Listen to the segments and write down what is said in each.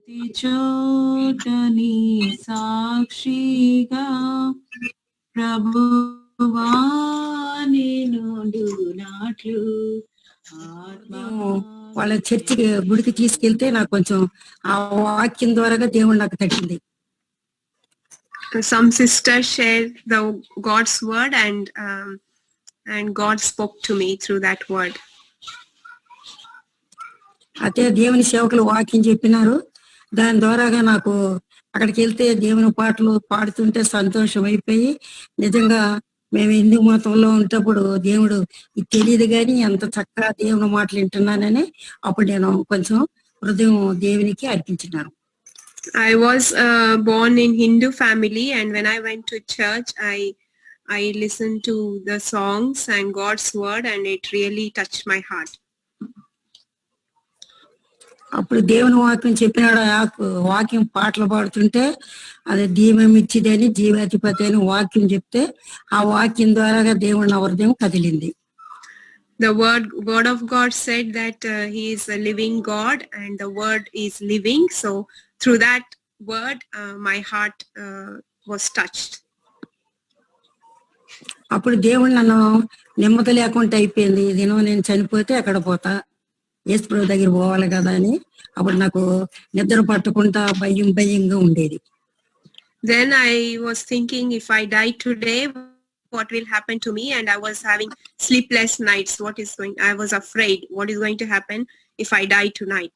ప్రతి చోటని సాక్షిగా ప్రభువా నాట్లు వాళ్ళ చర్చికి గుడికి తీసుకెళ్తే నాకు కొంచెం ఆ వాక్యం ద్వారాగా దేవుడు నాకు తట్టింది. Some sisters shared the God's word and God spoke to me through that word. అయితే దేవుని సేవకులు వాక్యం చెప్పినారు. దాని ద్వారాగా నాకు అక్కడికి వెళ్తే దేవుని పాటలు పాడుతుంటే సంతోషం అయిపోయి నిజంగా మేము హిందూ మతంలో ఉన్నప్పుడు దేవుడు ఇది తెలియదు కానీ ఎంత చక్కగా దేవుని మాటలు వింటున్నానని అప్పుడు నేను కొంచెం హృదయం దేవునికి అర్పించినాను. I was born in Hindu family, and when I went to church, I listened to the songs and God's word, and it really touched my heart. అప్పుడు దేవుని వాక్యం చెప్పినాడు. వాక్యం పాటలు పాడుతుంటే అది దీపం ఇచ్చిదని జీవాధిపతి అని వాక్యం చెప్తే ఆ వాక్యం ద్వారాగా దేవుని హృదయం కదిలింది. The word of God said that he is a living God and the word is living. So through that word, my heart was touched. అప్పుడు దేవుడు నన్ను నెమ్మది లేకుండా అయిపోయింది. ఇదేనో నేను చనిపోతే అక్కడ పోతా, యేసు ప్రభు దగ్గర పోవాలి కదా అని అప్పుడు నాకు నిద్ర పట్టకుండా భయంగా ఉండేది. Then I was thinking, if I die today, what will happen to me? And I was having sleepless nights. I was afraid what is going to happen if I die tonight.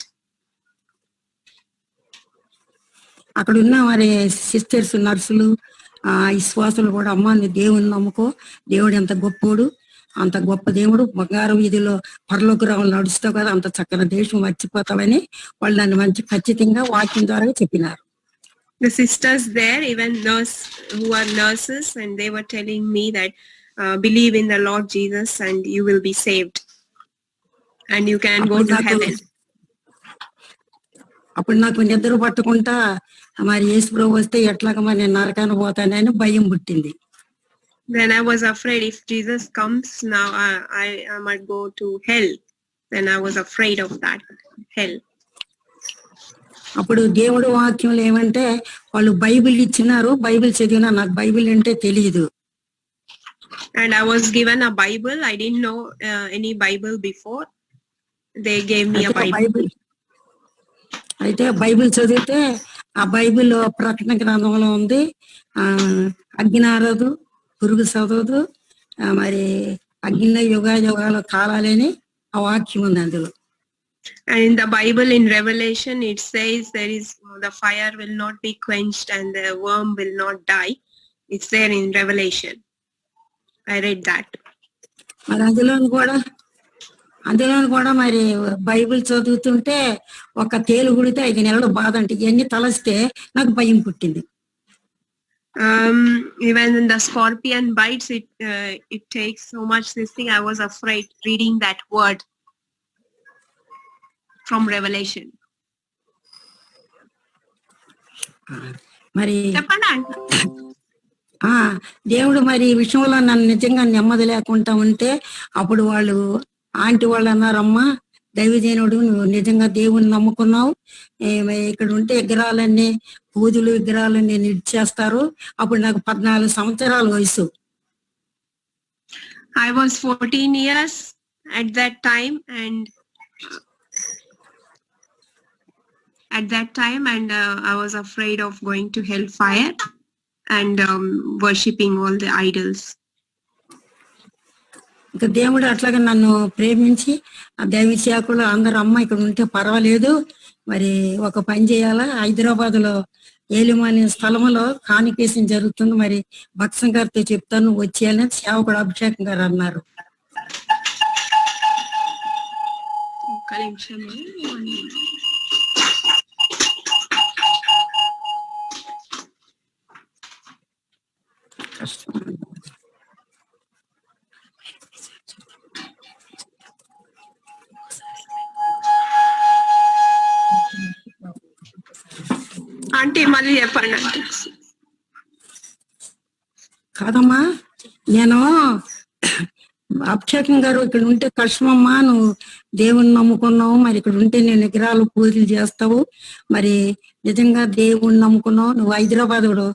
అక్కడ ఉన్న మరి sisters, నర్సులు, విశ్వాసులు కూడా అమ్మ దేవుని నమ్ముకో, దేవుడు ఎంత గొప్పోడు, అంత గొప్ప దేవుడు, బంగారం వీధిలో పరలోక రావులు నడుస్తావు కదా, అంత చక్కని దేశం మర్చిపోతావని వాళ్ళు నన్ను మంచి ఖచ్చితంగా వాక్యం ద్వారా చెప్పినారు. The sisters there, even who are nurses, and they were telling me that believe in the Lord Jesus and you will be saved and you can go to heaven. అప్పుడు నాకు నిద్ర పట్టకుండా మరి యేసు ప్రభు వస్తే ఎట్లాగా మరి నేను నరకానికి పోతానని భయం పుట్టింది. Then I was afraid if Jesus comes now, I might go to hell. Then I was afraid of that hell. అప్పుడు దేవుడు వాక్యంలో ఏమంటే వాళ్ళు బైబిల్ ఇచ్చినారు, బైబిల్ చదివినా నాకు బైబిల్ అంటే తెలియదు. And I was given a Bible. I didn't know any Bible before. They gave me a Bible. అయితే బైబిల్ చదివితే ఆ బైబిల్ ప్రకటన గ్రంథంలో ఉంది, అగ్నినారదు, పురుగు చదవదు, మరి అగ్నిలో యుగాల కాలాలని ఆ వాక్యం ఉంది అందులో. And in the Bible, in Revelation, it says the fire will not be quenched and the worm will not die. It's there in Revelation. I read that. మరి అందులో కూడా మరి బైబిల్ చదువుతుంటే ఒక తేలు గుడితే 5 నెలలు బాధ అంటే ఇవన్నీ తలస్తే నాకు భయం పుట్టింది. Even when the scorpion bites, it takes so much this thing. I was afraid reading that word from Revelation. మరి దేవుడు మరి ఈ విషయంలో నన్ను నిజంగా నెమ్మది లేకుండా ఉంటే అప్పుడు వాళ్ళు ఆంటీ వాళ్ళు అన్నారమ్మా, దైవజనుడు నువ్వు నిజంగా దేవుని నమ్ముకున్నావు, ఇక్కడ ఉంటే విగ్రహాలన్నీ పూజలు విగ్రహాలన్నీ నిడిచేస్తారు. అప్పుడు నాకు 14 సంవత్సరాల వయసు. I was 14 years at that time and I was afraid of going to hellfire and worshipping all the idols. ఇక దేవుడు అట్లాగా నన్ను ప్రేమించి ఆ దైవ సేవకులు అందరు అమ్మ ఇక్కడ ఉంటే పర్వాలేదు, మరి ఒక పని చేయాలా, హైదరాబాద్ లో ఏలిమ అనే స్థలంలో కానికేషన్ జరుగుతుంది, మరి భక్సం గారితో చెప్తాను వచ్చేయాలని సేవకుడు అభిషేకం గారు అన్నారు. ఆంటీ మళ్ళీ చెప్పండి. కాదమ్మా, నేను అభిషేకం గారు ఇక్కడ ఉంటే కష్టమమ్మా, నువ్వు దేవుని నమ్ముకున్నావు, మరి ఇక్కడ ఉంటే నేను విగ్రహాలు పూజలు చేస్తావు, మరి నిజంగా దేవుణ్ణి నమ్ముకున్నావు, నువ్వు హైదరాబాద్ కూడా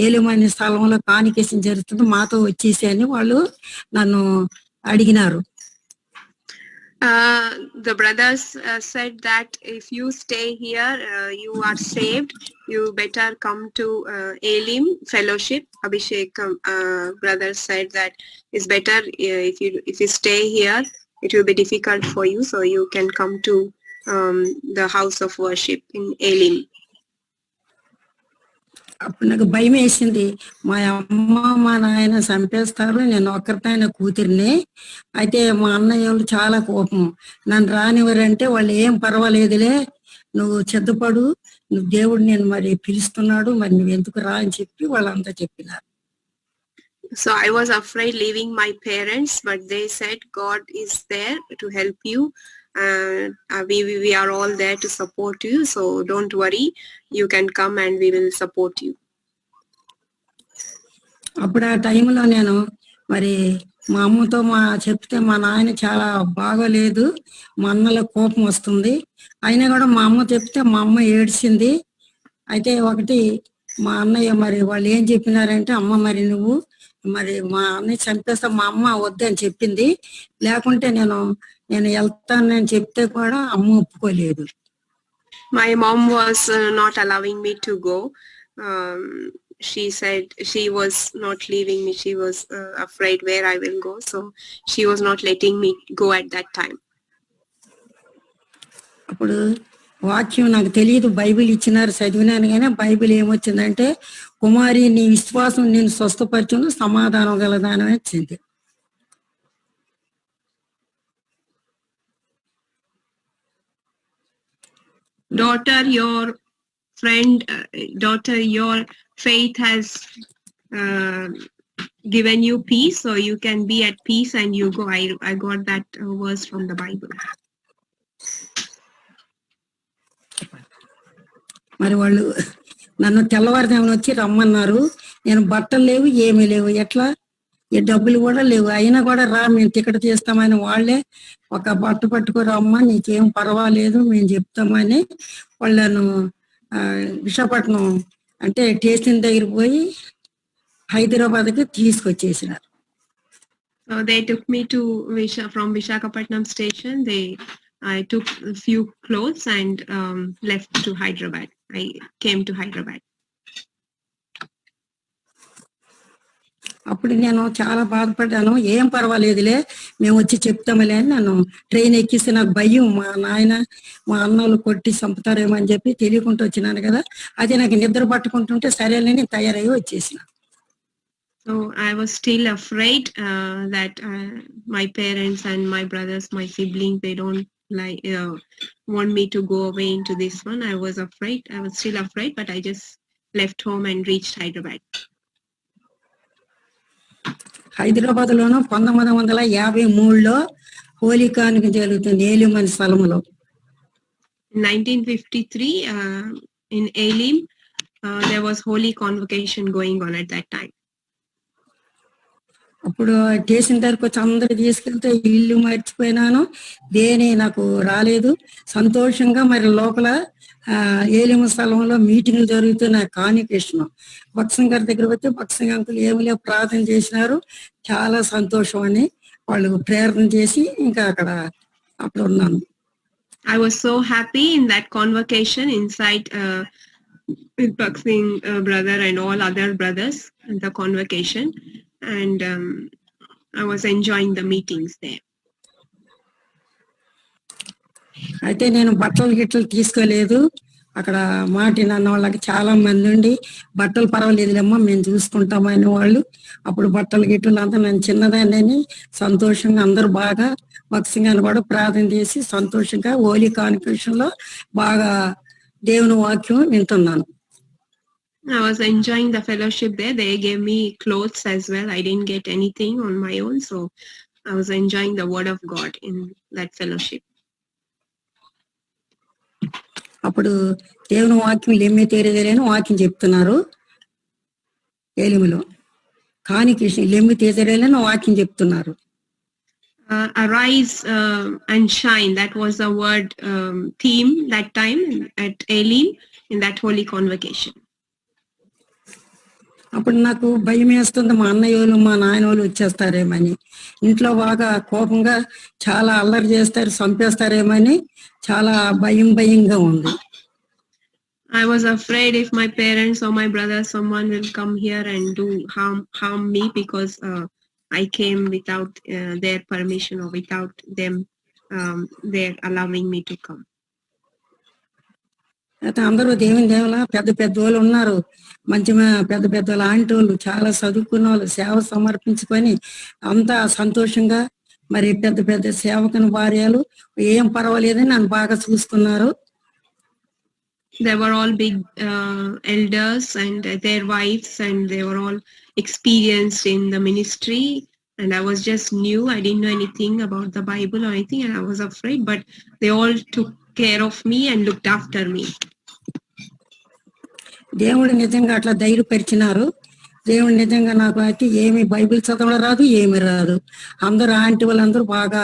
ఏలిమని స్థలంలో కానికేషన్ జరుగుతుంది, మాతో వచ్చేసి అని వాళ్ళు నన్ను అడిగినారు. The brothers said that if you stay here, you are saved. You better come to Elim Fellowship. Abhishek brothers said that it's better if you stay here, it will be difficult for you, so you can come to the house of worship in Elim. అప్పుడు నాకు భయం వేసింది, మా అమ్మ మా నాయన చంపేస్తారు, నేను ఒక్కరితోనే కూతురిని. అయితే మా అన్నయ్య వాళ్ళు చాలా కోపం, నన్ను రానివ్వరంటే వాళ్ళు ఏం పర్వాలేదులే, నువ్వు సిద్ధపడు, నువ్వు దేవుడు నేను మరి పిలుస్తున్నాడు, మరి నువ్వు ఎందుకు రా అని చెప్పి వాళ్ళంతా చెప్పినారు. So I was afraid leaving my parents, but they said God is there to help you. We are all there to support you, so don't worry, you can come and we will support you. అప్పుడు ఆ టైంలో నేను మరి మా అమ్మతో చెప్తే మా నాయన చాలా బాగోలేదు, మా అన్నలో కోపం వస్తుంది, అయినా కూడా మా అమ్మ చెప్తే మా అమ్మ ఏడ్చింది. అయితే ఒకటి మా అన్నయ్య మరి వాళ్ళు ఏం చెప్పినారంటే, అమ్మ మరి నువ్వు మరి మా అన్నయ్య చంపేస్తా, మా అమ్మ వద్దని చెప్పింది, లేకుంటే నేను వెళ్తానని చెప్తే కూడా అమ్మ ఒప్పుకోలేదు. My mom was not allowing me to go. She said she was not leaving me. She was afraid where I will go. So she was not letting me go at that time. అప్పుడు వాక్యం నాకు తెలియదు, Bible ఇచ్చినారు, చదివినాను, కానీ Bible ఏమొచ్చిందంటే, కుమారి నీ విశ్వాసం నేను స్వస్థపరచును, సమాధానం గలదానం వచ్చింది. Daughter, your faith has given you peace, so you can be at peace and you go. I got that verse from the Bible. మరి వాళ్ళు నన్ను తెల్లవారుజామున వచ్చి రమ్మన్నారు, నేను బట్టలు లేవు, ఏమీ లేవు, ఎట్లా, ఈ డబ్బులు కూడా లేవు, అయినా కూడా రా మేము టికెట్ తీస్తామని వాళ్ళే ఒక బట్ట పట్టుకో రమ్మా, నీకేం పర్వాలేదు మేము చెప్తామని వాళ్ళను విశాఖపట్నం అంటే స్టేషన్ దగ్గర పోయి హైదరాబాద్కి తీసుకొచ్చేసినారు. They took me to from Visakhapatnam station. I took a few clothes and left to Hyderabad. I came to Hyderabad. అప్పుడు నేను చాలా బాధపడ్డాను, ఏం పర్వాలేదులే మేము వచ్చి చెప్తామలే అని నన్ను ట్రైన్ ఎక్కిస్తే నాకు భయం, మా నాయన మా అన్నలు కొట్టి చంపుతారేమో అని చెప్పి తెలియకుండా వచ్చినాను కదా, అదే నాకు నిద్ర పట్టుకుంటుంటే సరేలేని తయారయ్యి వచ్చేసిన. So I was still afraid that my parents and my brothers, my siblings, they don't want me to go away into this one. I was still afraid, but I just left home and reached Hyderabad. Hyderabad లోను 1953లో హోలీ కానుక జరుగుతుంది ఏలిం అనే స్థలంలో. 1953 in Elim there was holy convocation going on at that time. అప్పుడు station దగ్గరకు వచ్చి అందరు తీసుకెళ్తే ఇల్లు మర్చిపోయినాను, దేని నాకు రాలేదు. సంతోషంగా మరి లోపల ఏలిమ స్థలంలో మీటింగ్లు జరుగుతున్న కానికృష్ణ భక్సం గారి దగ్గర వచ్చి భక్సం అంకులు ఏమి లేవు ప్రార్థన చేసినారు, చాలా సంతోషం అని వాళ్ళు ప్రేరణ చేసి ఇంకా అక్కడ ఉన్నాను. I was so happy in that convocation inside with Bhaksing brother and all other brothers in the convocation, and I was enjoying the meetings there. అయితే నేను బట్టలు గిట్టలు తీసుకోలేదు, అక్కడ మాటిన వాళ్ళకి చాలా మంది ఉండి బట్టలు పర్వాలేదులేమ్మా మేము చూసుకుంటామని వాళ్ళు అప్పుడు బట్టలు గిట్టలు అంతా నేను చిన్నదాన్ని సంతోషంగా అందరూ బాగా భక్సింగ్ అని కూడా ప్రార్థన చేసి సంతోషంగా హోలీ కాన్వకేషన్ లో బాగా దేవుని వాక్యం వింటున్నాను. I was enjoying the fellowship there. They gave me clothes as well. I didn't get anything on my own, so I was enjoying the word of God in that fellowship. అప్పుడు దేవుని వాక్యం లెమ్మె తీరేదేలేని వాక్యం చెప్తున్నారు ఏలిములో, కాని కృష్ణ లెమ్మె తీరేదేలేని వాక్యం చెప్తున్నారు. Arise and shine. That was the word theme that time at Elim in that holy convocation. అప్పుడు నాకు భయం వేస్తుంది, మా అన్నయ్యోళ్ళు మా నాయనోళ్ళు వచ్చేస్తారేమని. ఇంట్లో బాగా కోపంగా చాలా అల్లరి చేస్తారు, చంపేస్తారేమని చాలా భయంగా ఉంది. I was afraid if my parents or my brother, someone will come here and do harm me because I came without their permission or without them their allowing me to come. అయితే అందరూ దేవుని దేవుల పెద్ద వాళ్ళు ఉన్నారు, మంచి పెద్ద లాంటి వాళ్ళు, చాలా చదువుకున్న వాళ్ళు, సేవ సమర్పించుకొని అంతా సంతోషంగా మరి పెద్ద సేవకుని భార్యలు ఏం పర్వాలేదని నన్ను బాగా చూసుకున్నారు. They were all big elders and their wives, and they were all experienced in the ministry, and I was just new. I didn't know anything about the Bible or anything, and I was afraid, but they all took care of me and looked after me. దేవుడు నిజంగా అట్లా ధైర్యపరిచినారు. దేవుడు నిజంగా నాకు అయితే ఏమి Bible చదవడం రాదు, ఏమి రాదు. అందరూ ఆంటీ వాళ్ళందరూ బాగా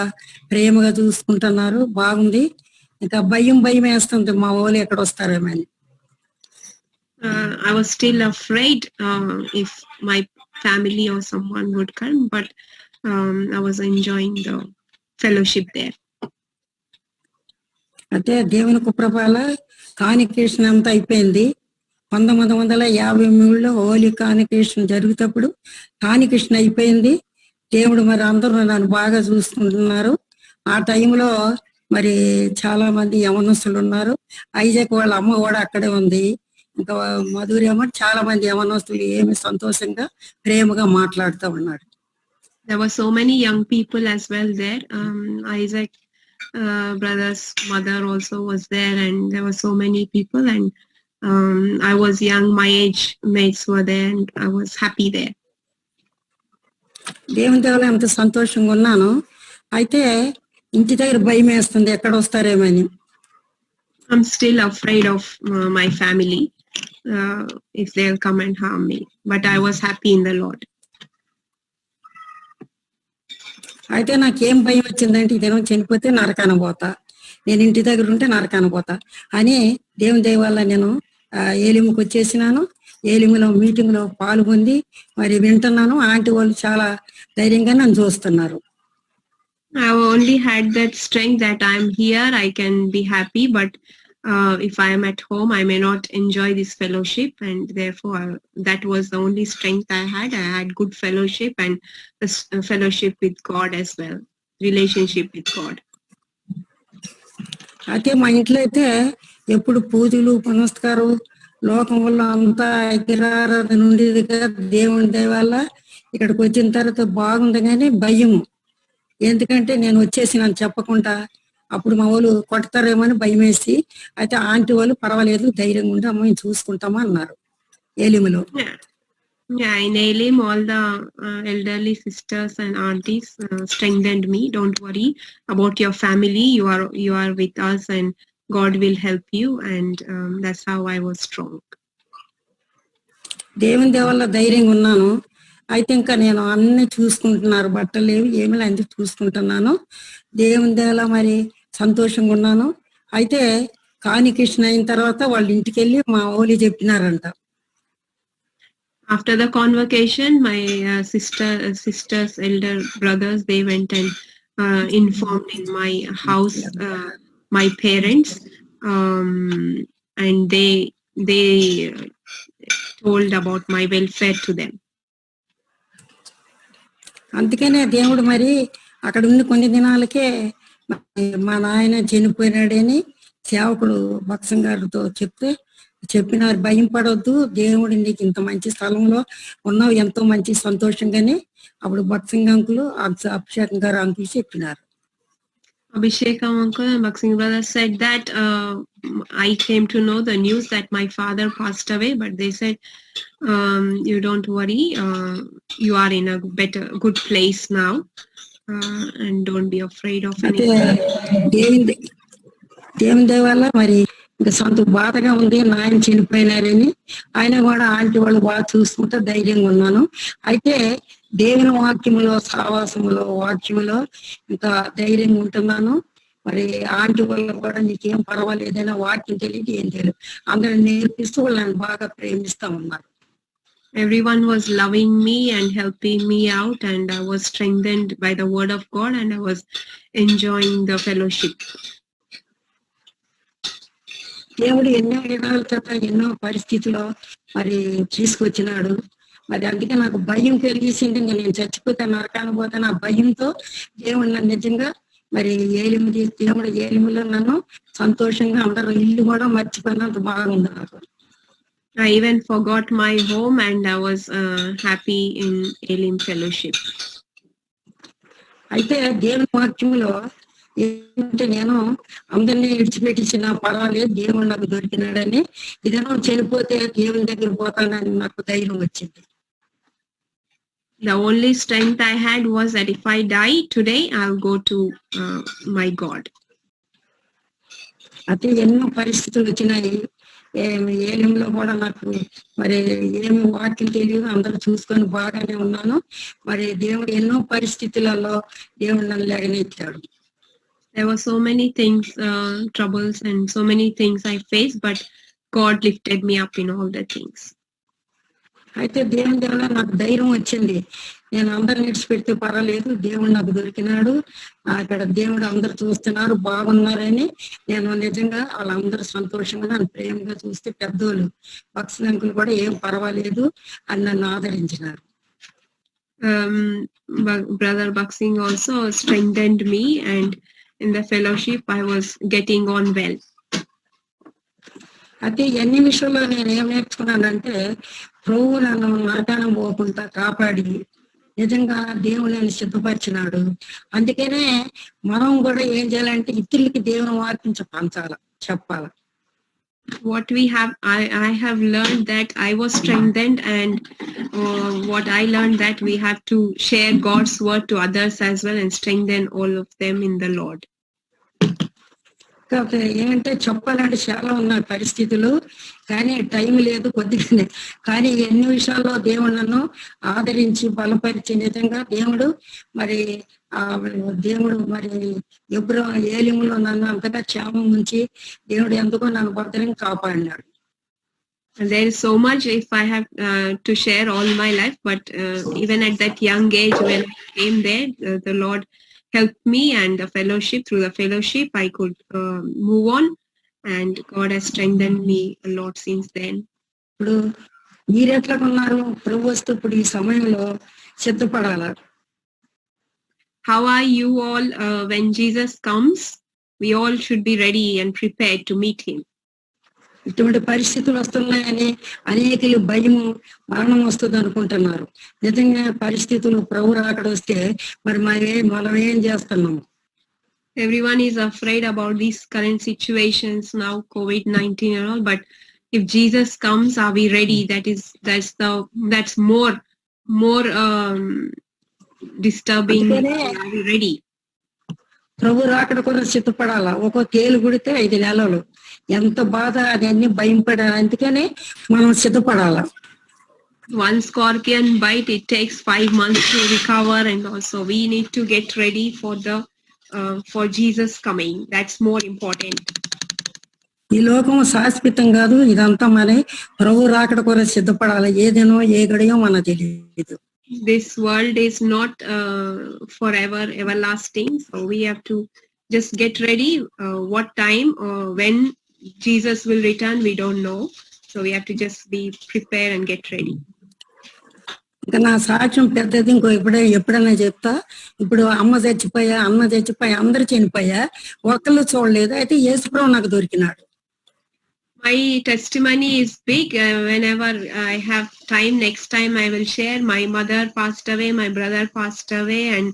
ప్రేమగా చూసుకుంటున్నారు, బాగుంది. ఇంకా భయం వేస్తుంది మా వాళ్ళు ఎక్కడ వస్తారేమని. I was still afraid if my family or someone would come, but I was enjoying the fellowship there. అయితే దేవుని కృపల కానికేషన్ అంతా అయిపోయింది. 1953లో హోలీ కానికేషన్ జరుగుతప్పుడు కానికేషన్ అయిపోయింది. దేవుడు మరి అందరూ నన్ను బాగా చూసుకుంటున్నారు. ఆ టైంలో మరి చాలా మంది యవనస్తులు ఉన్నారు. ఐజాక్ వాళ్ళ అమ్మ కూడా అక్కడే ఉంది. ఇంకా మధురి అమ్మ, చాలా మంది యవనస్తులు ఏమి సంతోషంగా ప్రేమగా మాట్లాడుతూ ఉన్నారు. There were so many young people as well there. Isaac brother's mother also was there, and there were so many people, and I was young, my age mates were there, and I was happy there. దేవుని దేవుల ఎంత సంతోషంగా ఉన్నాను. అయితే ఇంటి దగ్గర భయం వేస్తుంది, ఎక్కడ వస్తారేమని. I'm still afraid of my family if they'll come and harm me, but I was happy in the Lord. అయితే నాకేం భయం వచ్చిందంటే, ఇదేమో చనిపోతే నరకాన పోతా, నేను ఇంటి దగ్గర ఉంటే నరకాన పోతా అని దేవుని దయ వల్ల నేను ఏలిముకు వచ్చేసినాను. ఏలిములో మీటింగ్ లో పాల్గొంది మరి వింటున్నాను. ఆంటీ వాళ్ళు చాలా ధైర్యంగా నన్ను చూస్తున్నారు. I only had that strength that I'm here, I can be happy, but if I am at home, I may not enjoy this fellowship, and therefore that was the only strength I had. I had good fellowship and fellowship with God as well, relationship with God. అయితే మా ఇంట్లో అయితే ఎప్పుడు పూజలు పునస్కారం లోకం వల్ల అంతా ఎగిరారాధన ఉండేది కదా. దేవుని దయ వల్ల ఇక్కడికి వచ్చిన తర్వాత బాగుంది, కానీ భయం. ఎందుకంటే నేను వచ్చేసినాను చెప్పకుండా, అప్పుడు మా వాళ్ళు కొడతారేమో భయం వేసి. అయితే ఆంటీ వాళ్ళు పర్వాలేదు, ధైర్యంగా ఉండి అమ్మ చూసుకుంటామా అన్నారు ఏలిములో. Yeah, in Elim, all the elderly sisters and aunties strengthened me. Don't worry about your family. You are with us, and God will help you. And that's how I was strong. దేవుని దేవల్ల ధైర్యంగా ఉన్నాను. అయితే ఇంకా నేను అన్ని చూసుకుంటున్నారు, బట్టలు ఏమి అన్ని చూసుకుంటున్నాను. దేవుని దేవల మరి సంతోషంగా ఉన్నాను. అయితే కానికేషన్ అయిన తర్వాత వాళ్ళ ఇంటికి వెళ్ళి మా ఓలి చెప్పినారంట. After the convocation, my sisters, elder brothers, they went and informed in my house my parents, and they told about my welfare to them. అందుకనే దేవుడు మరి అక్కడ ఉన్న కొన్ని దినాలకే మా నాయన చనిపోయినాడని సేవకుడు భక్సం గారితో చెప్పినారు. భయం పడొద్దు, దేవుడు నీకు ఇంత మంచి స్థలంలో ఉన్నావు, ఎంతో మంచి సంతోషంగానే. అప్పుడు భక్సింగ్ అంకులు అభిషేకం గారు అంకులు చెప్పినారు. Abhishekam uncle and Bhaksing brother said that I came to know the news that my father passed away, but they said you don't worry, you are in a good place now, and don't be afraid of anything. దేవుని దయ వల్ల మరి ఇంకా సొంత బాధగా ఉంది, నాయన చనిపోయినారని. ఆయన కూడా ఆంటీ వాళ్ళు బాగా చూసుకుంటే ధైర్యంగా ఉన్నాను. అయితే దేవుని వాక్యములో, సావాసములో, వాక్యములో ఇంకా ధైర్యంగా ఉంటున్నాను. మరి ఆంటీ వల్ల కూడా నీకేం పర్వాలేదైనా వాక్యం తెలియదు, ఏం తెలియదు. అందరూ నేర్పిస్తూ వాళ్ళని బాగా ప్రేమిస్తా ఉన్నారు. Everyone was loving me and helping me out, and I was strengthened by the word of God, and I was enjoying the fellowship. దేవుడు ఎన్నో విధాల చేత ఎన్నో పరిస్థితుల్లో మరి తీసుకొచ్చినాడు. మరి అందుకే నాకు భయం కలిగేసింది. ఇంకా నేను చచ్చిపోతే నరకానికి పోతే నా భయంతో దేవుడు నన్ను నిజంగా మరి దేవుడు ఏలిములో నన్ను సంతోషంగా అందరూ ఇల్లు కూడా మర్చిపోయినంత బాగుంది నాకు. I even forgot my home and I was happy in Elim fellowship. అయితే దేవుని వాక్యంలో ఏంటంటే నేను అందరినీ విడిచిపెట్టించిన పర్వాలేదు, దేవుడు నాకు దొరికినాడని, ఇదేమో చనిపోతే దేవుని దగ్గర పోతానని నాకు ధైర్యం వచ్చింది. The only strength I had was that if I die today, I'll go to my God. అయితే ఎన్నో పరిస్థితులు వచ్చినాయి. ఏలింలో కూడా నాకు మరి ఏమి వాక్యం తెలియదు, అందరూ చూసుకొని బాగానే ఉన్నాను. మరి దేవుడు ఎన్నో పరిస్థితులలో దేవుడు నన్ను లేగనెత్తాడు. There were so many things, troubles and so many things I faced, but God lifted me up in all the things. అయితే దేవుని దేవుల నాకు ధైర్యం వచ్చింది. నేను అందరిని విడిచిపెడితే పర్వాలేదు, దేవుడు నాకు దొరికినాడు, అక్కడ దేవుడు అందరు చూస్తున్నారు బాగున్నారని నేను నిజంగా వాళ్ళందరూ సంతోషంగా నన్ను ప్రేమగా చూస్తే పెద్దోళ్ళు భక్తులంకులు కూడా ఏం పర్వాలేదు అని నన్ను ఆదరించినారు. Brother Baksing also strengthened me, and in the fellowship I was getting on well. అయితే ఎన్ని విషయంలో నేను ఏం నేర్చుకున్నానంటే ప్రభువు నన్ను నరకానం పోకుండా కాపాడి నిజంగా దేవుని నన్ను సిద్ధపరిచినాడు. అందుకనే మనం కూడా ఏం చేయాలంటే ఇతరులకి దేవుని వాక్యం పంచాల, చెప్పాల. What we have, I have learned that I was strengthened, and what I learned that we have to share God's word to others as well and strengthen all of them in the Lord. కాకపోతే ఏంటంటే చెప్పాలంటే చాలా ఉన్నాయి పరిస్థితులు, కానీ time లేదు కొద్దిగానే. కానీ ఎన్ని విషయాల్లో దేవుడు నన్ను ఆదరించి బలపరిచి నిజంగా దేవుడు మరి దేవుడు మరి ఎప్పుడు ఏలిములో నన్ను అంతగా క్షేమం ఉంచి దేవుడు ఎందుకో నన్ను భద్రంగా కాపాడినాడు. There is so much if I have to share all my life, but even at that young age when I came there, the Lord helped me, and the fellowship, through the fellowship I could move on, and God has strengthened me a lot since then. ఇప్పుడు మీరెట్లా ఉన్నారు? ప్రభు వస్తూ ఇప్పుడు ఈ సమయంలో సిద్ధపడాల. How are you all when Jesus comes? We all should be ready and prepared to meet him. ఇటువంటి పరిస్థితులు వస్తున్నాయని అనేకులు భయము, మరణం వస్తుంది అనుకుంటున్నారు. నిజంగా పరిస్థితులు ప్రభు రాకడ వస్తే మరి మనం ఏం చేస్తున్నాము? Everyone is afraid about these current situations now, COVID-19 and all, but if Jesus comes, are we ready? That's more disturbing. Are we ready? ప్రభు రాకడ కూడా సిద్ధపడాలా. ఒక తేలు గుడితే 5 నెలలు, ఎంత బాధ, అదన్నీ భయం పడాలి. అందుకనే మనం సిద్ధపడాలా. One scorpion bite, it takes 5 months to recover, and also we need to get ready for Jesus coming. That's more important. ఈ లోకం శాశ్వతం కాదు, ఇదంతా మన ప్రభు రాకడ కూడా సిద్ధపడాలి. ఏదేనో ఏ గడియో మనకు తెలియదు. This world is not forever, everlasting. So we have to just get ready. What time or when Jesus will return, we don't know. So we have to just be prepared and get ready. ఇంకా నా సాక్ష్యం పెద్దది. ఇంకో ఎప్పుడైనా చెప్తా. ఇప్పుడు అమ్మ చచ్చిపోయా, అన్న చచ్చిపోయా, అందరు చనిపోయా, ఒక్కళ్ళు చూడలేదు. అయితే యేసుప్రభు నాకు దొరికినాడు. My testimony is big. Whenever I have time, next time I will share. My mother passed away, my brother passed away, and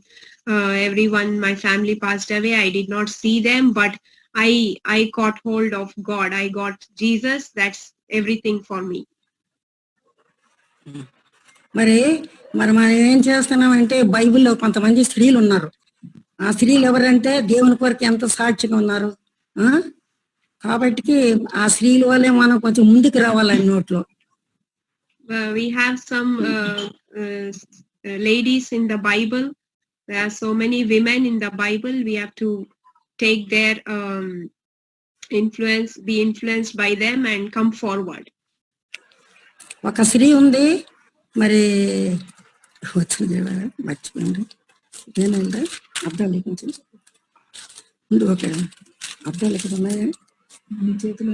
everyone, my family passed away. I did not see them, but I caught hold of God. I got Jesus. That's everything for me. మరి మనం ఏం చేస్తున్నామంటే బైబిల్లో కొంతమంది స్త్రీలు ఉన్నారు. ఆ స్త్రీలు ఎవరంటే దేవుని కొరకు ఎంత సాక్షిగా ఉన్నారు. కాబట్టి ఆ స్త్రీల వల్లే మనం కొంచెం ముందుకు రావాలని నోట్లో. We have some ladies in the Bible. There are so many women in the Bible. We have to take their influence, be influenced by them and come forward. ఒక స్త్రీ ఉంది, మరి వచ్చింది మర్చిపోయింది, ఏనంటే అర్థాలు కొంచెం ఉండు, ఓకే అర్థాలు ఇక్కడ ఉన్నాయా మీ చేతిలో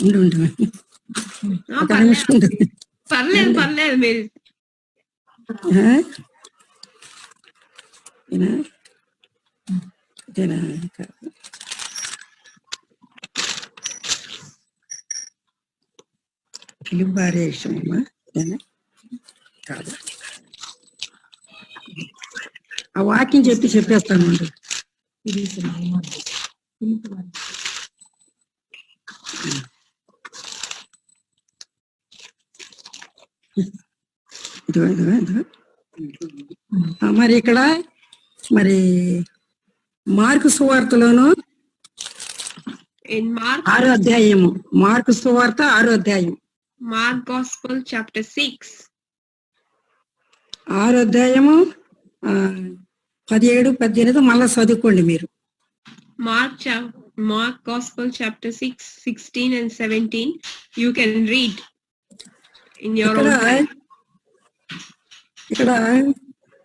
ఉండు ఒక నిమిషం ఉండు. పర్లేదు మీరు ఇదేనా పిలుపు భార్య ఇష్టమమ్మా, ఇదేనా కాదు, ఆ వాక్యం చెప్పేస్తాను ఉండు. ఇది ఇదిగో మరి ఇక్కడ మరి మార్కు సువార్తలోను in Mark 6వ అధ్యాయము, మార్కు సువార్త 6వ అధ్యాయం, Mark Gospel chapter 6 6వ అధ్యాయము 17, 18 మళ్ళా చదువుకోండి మీరు. Mark Gospel chapter 6, 16 and 17. You can read in your own time. ఇక్కడ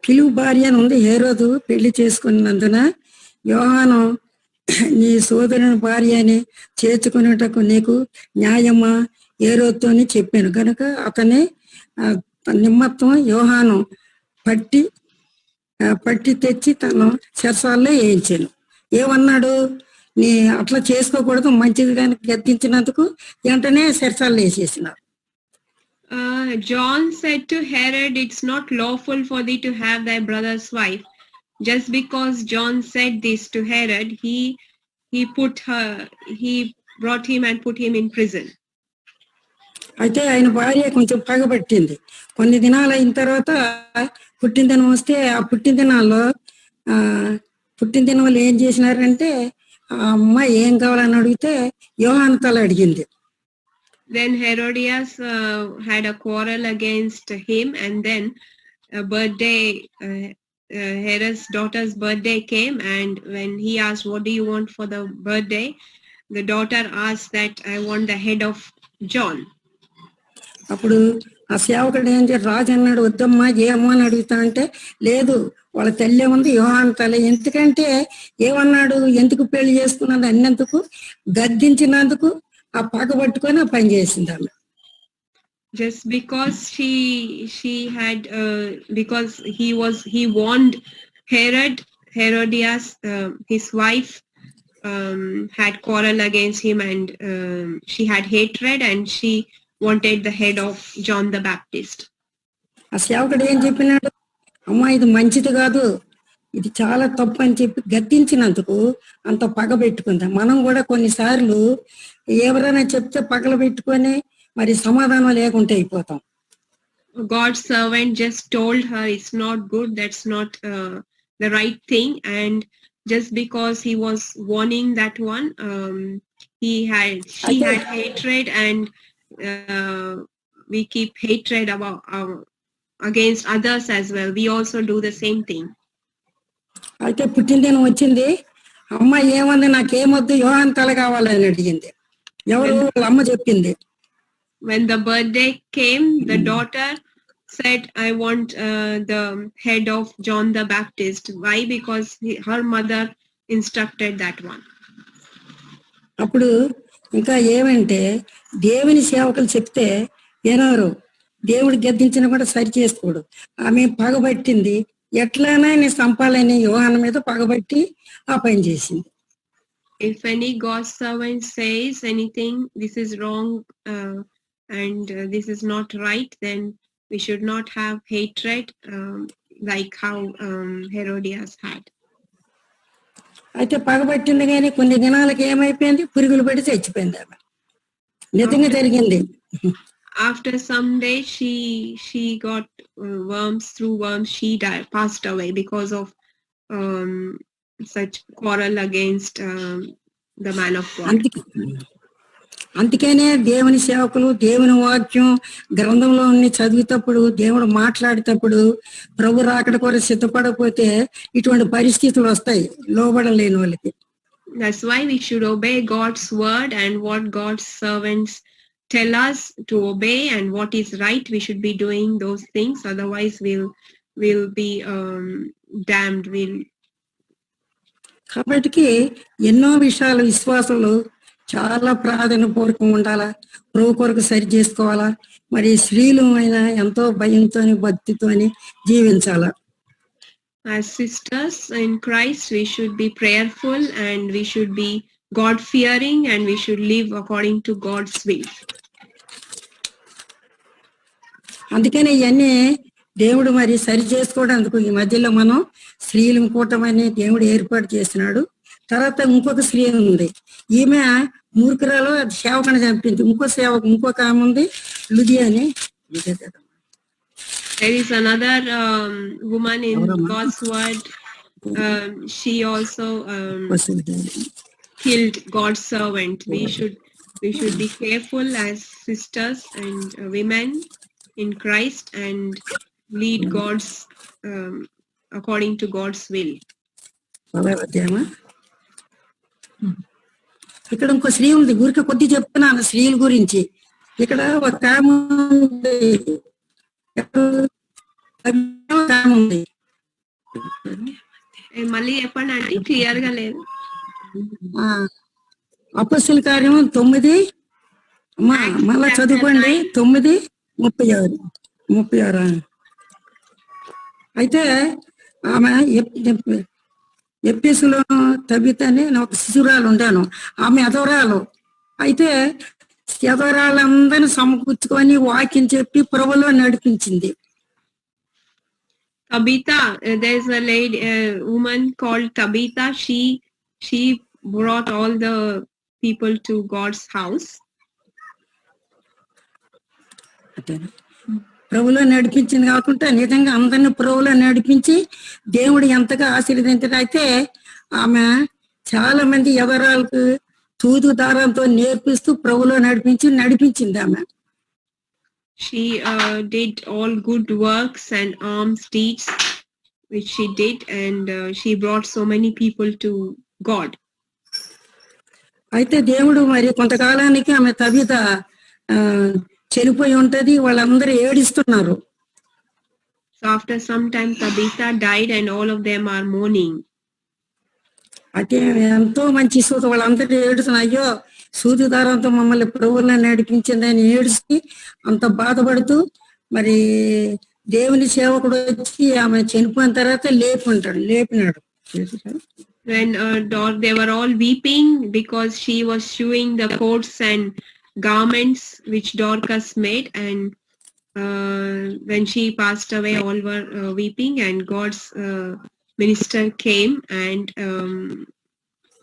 పిలువు భార్య అని ఉంది. హేరోదు పెళ్లి చేసుకున్నందున యోహాను నీ సోదరుని భార్య అని చేర్చుకునేటకు నీకు న్యాయమా హేరోదుతో చెప్పాను కనుక అతని నిమ్మత్వం యోహాను పట్టి తెచ్చి తను చెరసాల్లో వేయించాను. ఏమన్నాడు, నీ అట్లా చేసుకోకూడదు, మంచిది కానీ గద్దించినందుకు వెంటనే చెరసాల్లో వేసేసినారు. John said to Herod, it's not lawful for thee to have thy brother's wife. Just because John said this to Herod, he brought him and put him in prison. అయితే ఆయన భార్య కొంచెం పగబట్టింది. కొన్ని దినాలు అయిన తర్వాత పుట్టిన దినం వస్తే ఆ పుట్టిన దినం వాళ్ళు ఏం చేసినారంటే, ఆ అమ్మాయి ఏం కావాలని అడిగితే యోహాను తల అడిగింది. Then Herodias had a quarrel against him, and then a birthday, Herod's daughter's birthday came, and when he asked, what do you want for the birthday? The daughter asked that I want the head of John. అప్పుడు ఆ సేవకుడు ఏం చేసి రాజు అన్నాడు, వద్దమ్మా ఏమో అని అడుగుతా అంటే, లేదు వాళ్ళ తల్లి ఉంది యోహాను తల్లి. ఎందుకంటే ఏమన్నాడు, ఎందుకు పెళ్లి చేసుకున్నది అన్నందుకు గద్దించినందుకు ఆ పగ పట్టుకొని ఆ పని చేసింది ఆమె. Just because she had because he warned Herodias, his wife had quarrel against him, and she had hatred, and she wanted the head of John the Baptist. ఆ సేవకుడు ఏం చెప్పినాడు, అమ్మా ఇది మంచిది కాదు, ఇది చాలా తప్పు అని చెప్పి గద్దించినందుకు అంత పగ పెట్టుకుందాం. మనం కూడా కొన్నిసార్లు ఎవరైనా చెప్తే పగలు పెట్టుకొని మరి సమాధానం లేకుంటే అయిపోతాం. God's servant just told her it's not good, that's not the right thing, and just because he was warning that one, she had hatred, and we keep hatred about against others as well. We also do the same thing. అయితే పుట్టిన దినం వచ్చింది, అమ్మాయి ఏమంది, నాకేమొద్దు యోహాను తల కావాలని అడిగింది. ఎవరు, అమ్మ చెప్పింది. When the birthday came, the daughter said, I want the head of John the Baptist. Why? Because her mother instructed that one. అప్పుడు ఇంకా ఏమంటే, దేవుని సేవకులు చెప్తే వినరు, దేవుడు గద్దించిన కూడా సరి చేసుకోడు. ఆమె పగబట్టింది, ఎట్లైనా నేను చంపాలని యోహాను మీద పగబట్టి ఆ పని చేసింది. If any God's servant says anything, this is wrong and this is not right, then we should not have hatred like how Herodias had. అయితే పగబట్టింది కానీ కొన్ని దినాలకి ఏమైపోయింది, పురుగులు పడి చచ్చిపోయింది ఆమె. నిజంగా జరిగింది. After some days, she got worms. Through worms, she passed away because of such quarrel against the man of God. అందుకనే దేవుని సేవకులు దేవుని వాక్యం గ్రంథంలో చదివేటప్పుడు దేవుడు మాట్లాడేటప్పుడు ప్రభు రాకడ కొరకు సిద్ధపడకపోతే ఇటువంటి పరిస్థితులు వస్తాయి లోబడలేని వాళ్ళకి. That's why we should obey God's word and what God's servants tell us to obey, and what is right, we should be doing those things. Otherwise, we'll be damned. కాబట్టి ఎన్నో విషయాలు విశ్వాసాలు చాలా ప్రాధాన్యపూర్వకంగా ఉండాలా, ప్రభు కొరకు సరి చేసుకోవాలా. మరి స్త్రీలు అయినా ఎంతో భయంతోని భక్తితోని జీవించాలా. As sisters in Christ, we should be prayerful and we should be God-fearing and we should live according to God's will. అందుకని ఇవన్నీ దేవుడు మరి సరి చేసుకోవడానికి ఈ మధ్యలో మనం స్త్రీల కూటమని దేవుడు ఏర్పాటు చేసినాడు. తర్వాత ఇంకొక స్త్రీ ఉంది, ఈమె మూర్ఖురాలు సేవకుని చంపింది. ఇంకొక ఆమె ఉంది లుది అని. There is another woman in God's word. She also killed God's servant. We should be careful as sisters and women in Christ and lead God's according to God's will. ఇక్కడ ఇంకో స్త్రీ ఉంది, ఊరికే కొద్ది చెప్తున్నాను స్త్రీల గురించి. ఇక్కడ ఒక ఆమె ఉంది, మళ్ళీ చెప్పండి అంటే క్లియర్ గా లేదు. అపొస్తలుల కార్యం 9 మళ్ళా చదువుకోండి 9:36. అయితే ఆమె ఎఫెసులో తబిత అని ఒక శిశురాలు ఉండాను, ఆమె అదోరాలు. అయితే అదోరాలందరినీ సమకూర్చుకొని వాక్యం చెప్పి ప్రభువులో నడిపించింది. Tabitha, there's a lady, a woman called Tabitha. She brought all the people to God's house. ప్రభువులో నడిపించింది కాకుండా నిజంగా అందరిని ప్రభువులో నడిపించి దేవుడు ఎంతగా ఆశీర్వదించాడు. అయితే ఆమె చాలా మంది ఎవరాలకు తూదు దారంతో నేర్పిస్తూ ప్రభువులో నడిపించింది ఆమె. She did all good works and alms deeds which she did, and she brought so many people to God. అయితే దేవుడు మరి కొంతకాలానికి ఆమె తబిత చనిపోయి ఉంటది, వాళ్ళందరూ ఏడుస్తున్నారు. So after some time Tabitha died and all of them are mourning. అయితే ఎంతో మంచి సూది, వాళ్ళందరూ ఏడుస్తున్నారు, అయ్యో సూది దారంతో మమ్మల్ని ప్రభువులో నడిపించిందని ఏడుచి అంత బాధపడుతూ మరి దేవుని సేవకుడు వచ్చి ఆమె చనిపోయిన తర్వాత లేపినాడు. When they were all weeping because she was showing the coats and garments which Dorcas made, and when she passed away all were weeping, and God's minister came and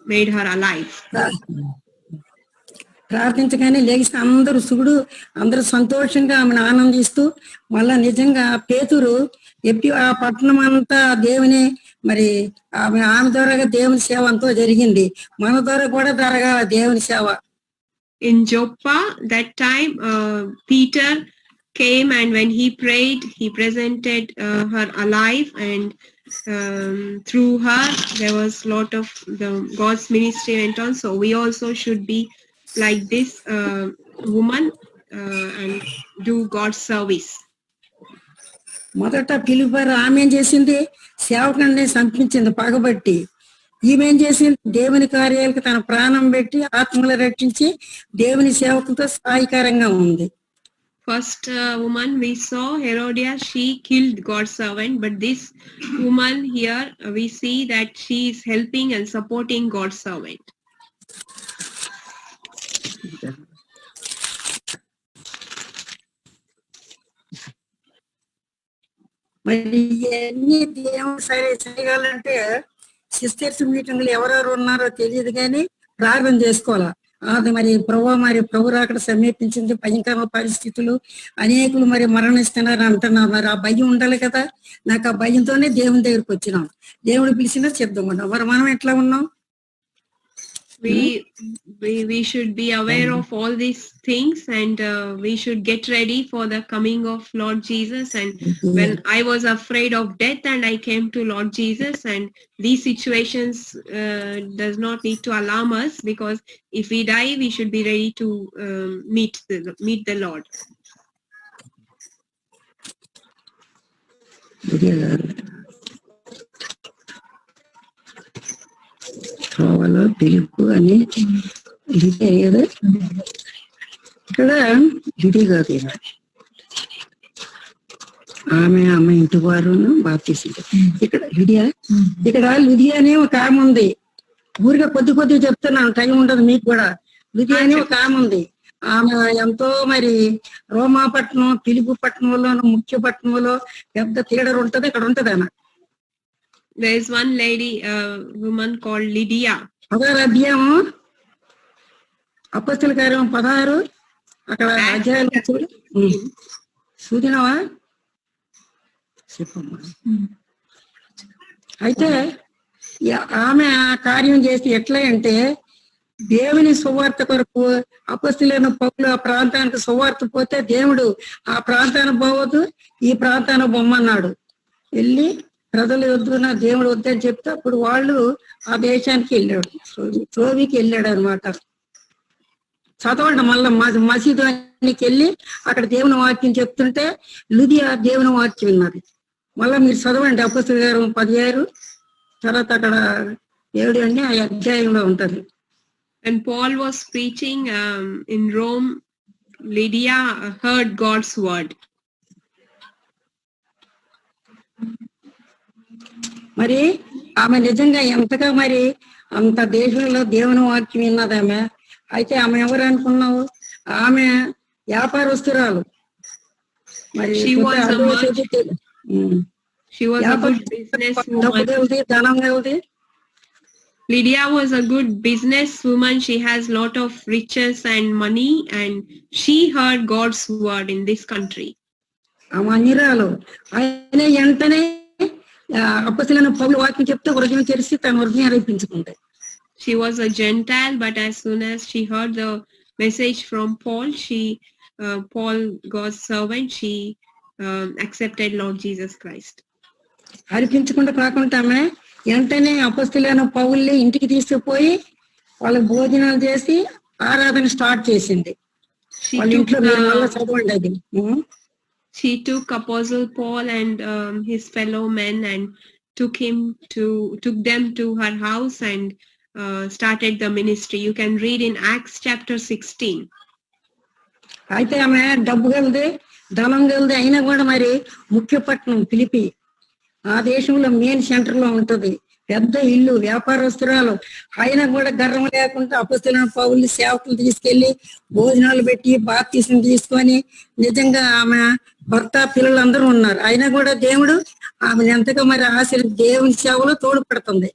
made her alive. ప్రార్థించగానే లేచి అందరూ సంతోషంగా ఆమెను ఆనందిస్తూ మళ్ళా నిజంగా పేతురు ఆ పట్టణం అంతా దేవుని మరి ఆమె ద్వారాగా దేవుని సేవ అంతా జరిగింది. మన ద్వారా కూడా జరగాల దేవుని సేవ. In Joppa, that time Peter came, and when he prayed, he presented her alive, and through her there was a lot of the God's ministry went on. So we also should be like this woman and do God's service. మొదట పిలుపర్ ఆమె ఏం చేసింది, సేవకుడిని సంపించింది పగబట్టి. ఈమె ఏం చేసింది, దేవుని కార్యాలకు తన ప్రాణం పెట్టి ఆత్మలు రక్షించి దేవుని సేవకులతో సహాయకరంగా ఉంది. First woman we saw, Herodias, she killed God's servant, but this woman here we see that she is helping and supporting God's servant. మరి ఇవన్నీ దేవుడు సరే చేయగలంటే సిస్టర్స్ మీటింగ్లు ఎవరెవరు ఉన్నారో తెలియదు కానీ ప్రార్థన చేసుకోవాలా. అది మరి ప్రభు రాకడ సమీపించింది, భయంకర పరిస్థితులు, అనేకులు మరి మరణిస్తున్నారు అంటున్నారు. మరి ఆ భయం ఉండాలి కదా. నాకు ఆ భయంతోనే దేవుని దగ్గరికి వచ్చినాం, దేవుడు పిలిచినా సిద్ధంగా ఉన్నాం. మరి మనం ఎట్లా ఉన్నాం? we should be aware of all these things, and we should get ready for the coming of Lord Jesus. And when I was afraid of death and I came to Lord Jesus, and these situations does not need to alarm us, because if we die, we should be ready to meet the Lord. త్రోవలో పిలుపు అని లిడి కదా ఇక్కడ లిడి కాదు, ఆమె ఇంటి వారు baptism. ఇక్కడ లిడియా, ఇక్కడ లిడియా అని ఒక ఆమె ఉంది. ఊరిగా కొద్ది చెప్తున్నాను, టైం ఉండదు మీకు కూడా. లిడియా అని ఒక ఆమె ఉంది. ఆమె ఎంతో మరి రోమాపట్నం, పిలుపు పట్టణంలో, ముఖ్య పట్టణంలో పెద్ద థియేటర్ ఉంటది, అక్కడ ఉంటది ఆమె. There is one lady, woman called Lydia. 16వ అధ్యాయము అపొస్తలుల కార్యం 16 అక్కడ అధ్యాయాలు చూడు. చూసినావా? చెప్పమ్మా. అయితే ఆమె కార్యం చేసి ఎట్లా అంటే, దేవుని సువార్త కొరకు అపొస్తలులైన పౌలు ఆ ప్రాంతానికి సువార్త పోతే దేవుడు ఆ ప్రాంతానికి పోవద్దు, ఈ ప్రాంతానికి బొమ్మన్నాడు. వెళ్ళి ప్రజలు వద్దున దేవుడు వద్దని చెప్తే అప్పుడు వాళ్ళు ఆ దేశానికి వెళ్ళాడు, త్రోవికి వెళ్ళాడు అనమాట. చదవండి మళ్ళా మసీదుకి వెళ్ళి అక్కడ దేవుని వాక్యం చెప్తుంటే లుదియా దేవుని వాక్యం విన్నది. మళ్ళా మీరు చదవండి అపొస్తలుల కార్యం 16 తర్వాత అక్కడ 7 అని ఆ అధ్యాయంలో ఉంటది. And Paul was preaching in Rome. Lydia heard God's word. మరి ఆమె నిజంగా ఎంతగా మరి అంత దేశంలో దేవుని వాక్యం విన్నది ఆమె. అయితే ఆమె ఎవరు అనుకున్నావు? ఆమె వ్యాపారస్తురాలు. మరి ధనం ఉంది. Lydia was a good businesswoman. She has lot of riches and money, and she heard God's word in this country. ఆమె అన్యురాలు. ఆయన వెంటనే అపొస్తలులైన పౌలు వాక్యం చెప్తే హృదయం తెరిచి తన హృదయం అర్పించుకుంటాయి. She was a Gentile, but as soon as she heard the message from Paul, Paul, God's servant, she accepted Lord Jesus Christ. అర్పించకుండా కాకుండా ఆమె వెంటనే అపొస్తలులైన పౌల్ని ఇంటికి తీసుకుపోయి వాళ్ళకి భోజనాలు చేసి ఆరాధన స్టార్ట్ చేసింది. వాళ్ళ ఇంట్లో చదవండి అది. She took Apostle Paul and his fellow men and took them to her house and started the ministry. You can read in Acts chapter 16. అయితే ఆమె డబ్బు గలది, ధనం గలది అయినా కూడా మరి ముఖ్య పట్టణం ఫిలిప్పి ఆ దేశంలో మెయిన్ సెంటర్ లో ఉంటది. పెద్ద ఇల్లు, వ్యాపారస్తురాలు. అయినా కూడా గర్వం లేకుండా అపొస్తలులైన పౌలు సేవకులు తీసుకెళ్లి భోజనాలు పెట్టి బాప్తీసం తీసుకొని, నిజంగా ఆమె భర్త పిల్లలందరూ ఉన్నారు. అయినా కూడా దేవుడు ఆమె ఎంతగా మరి దేవుని సేవలో తోడ్పడుతుంది.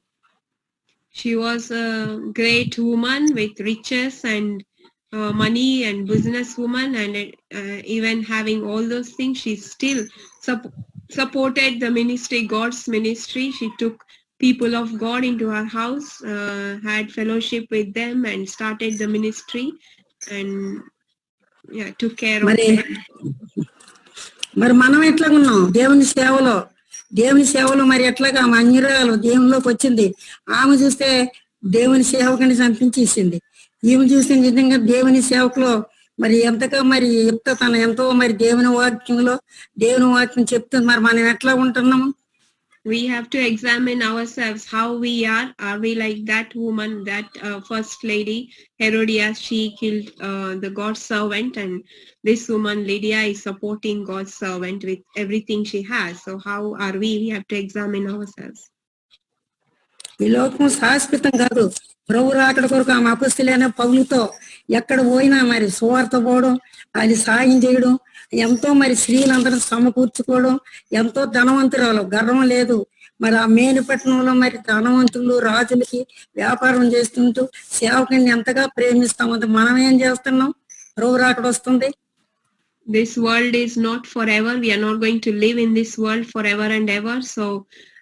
She was a great woman with riches and money and business woman, and even having all those things, she still supported the ministry, God's ministry. She took people of God into her house, had fellowship with them, and started the ministry, and took care of them. మరి మనం ఎట్లా ఉన్నాం దేవుని సేవలో మరి ఎట్లాగా ఆమె అన్యురాలు దేవునిలోకి వచ్చింది. ఆమె చూస్తే దేవుని సేవకుని చంపించేసింది. ఈమె చూస్తే నిజంగా దేవుని సేవకులో మరి ఎంతగా మరి తన ఎంతో మరి దేవుని వాక్యం చెప్తుంది. మరి మనం ఎట్లా ఉంటున్నాము? We have to examine ourselves how we are. Are we like that woman, that first lady Herodias? She killed the God's servant, and this woman Lydia is supporting God's servant with everything she has. So how are we? We have to examine ourselves. ఈ లోకం శాశ్వతం కాదు. ప్రభు రాకడ కొరకు ఆమె అపొస్తలులైన పౌలుతో ఎక్కడ పోయినా మరి సువార్త పోవడం, అది సాయం చేయడం, ఎంతో మరి స్త్రీలందరూ సమకూర్చుకోవడం, ఎంతో ధనవంతురాలు, గర్వం లేదు. మరి ఆ మేలుపట్నంలో మరి ధనవంతులు రాజులకి వ్యాపారం చేస్తుంటూ సేవకుని ఎంతగా ప్రేమిస్తాం. మనం ఏం చేస్తున్నాం? ప్రభు రాకడ వస్తుంది. This world is not forever. We are not going to live in this world forever and ever. So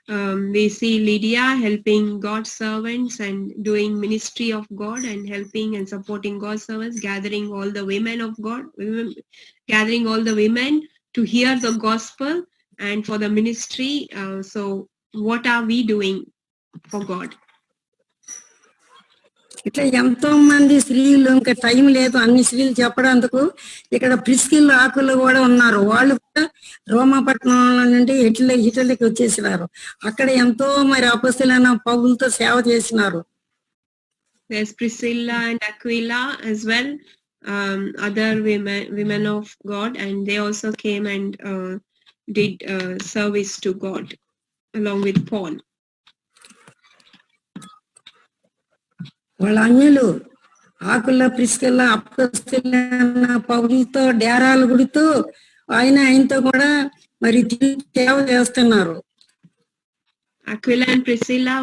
we see Lydia helping God's servants and doing ministry of God and helping and supporting God's servants, gathering all the women of God, gathering all the women to hear the gospel and for the ministry. So what are we doing for God? ఇట్లా ఎంతో మంది స్త్రీలు ఇంకా time లేదు అన్ని స్త్రీలు చెప్పడానికి. ఇక్కడ ప్రిస్కిల్ ఆకులు కూడా ఉన్నారు. వాళ్ళు కూడా రోమాపట్నం నుండి ఇటలీకి వచ్చేసినారు. అక్కడ ఎంతో మరి అపొస్తలులైన పౌలుతో సేవ చేసినారు. There's Priscilla and Aquila as well, other women of God, and they also came and did service to God along with Paul. వాళ్ళ అన్యులు ఆకుల ప్రిస్కిల్ల అపొస్తలులైన పౌలుతో డేరాలు గుడుతూ ఆయనతో కూడా మరి సేవ చేస్తున్నారు. Aquila and Priscilla